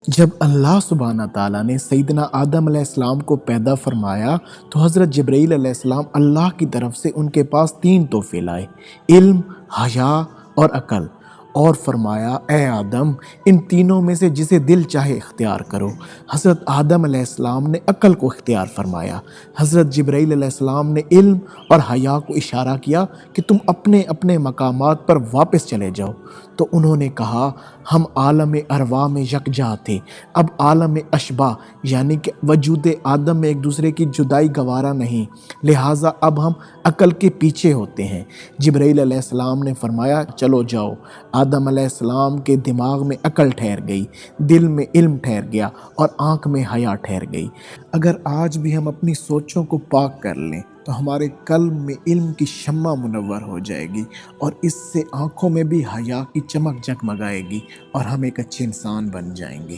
جب اللہ سبحانہ تعالیٰ نے سیدنا آدم علیہ السلام کو پیدا فرمایا تو حضرت جبرائیل علیہ السلام اللہ کی طرف سے ان کے پاس 3 تحفے لائے: علم، حیا اور عقل، اور فرمایا اے آدم ان تینوں میں سے جسے دل چاہے اختیار کرو۔ حضرت آدم علیہ السلام نے عقل کو اختیار فرمایا، حضرت جبرائیل علیہ السلام نے علم اور حیا کو اشارہ کیا کہ تم اپنے اپنے مقامات پر واپس چلے جاؤ۔ تو انہوں نے کہا ہم عالم ارواح میں یکجا تھے، اب عالم اشباح یعنی کہ وجود آدم میں ایک دوسرے کی جدائی گوارا نہیں، لہٰذا اب ہم عقل کے پیچھے ہوتے ہیں۔ جبرائیل علیہ السلام نے فرمایا چلو جاؤ۔ آدم علیہ السلام کے دماغ میں عقل ٹھہر گئی، دل میں علم ٹھہر گیا اور آنکھ میں حیا ٹھہر گئی۔ اگر آج بھی ہم اپنی سوچوں کو پاک کر لیں تو ہمارے قلب میں علم کی شمع منور ہو جائے گی، اور اس سے آنکھوں میں بھی حیا کی چمک جگمگائے گی، اور ہم ایک اچھے انسان بن جائیں گے۔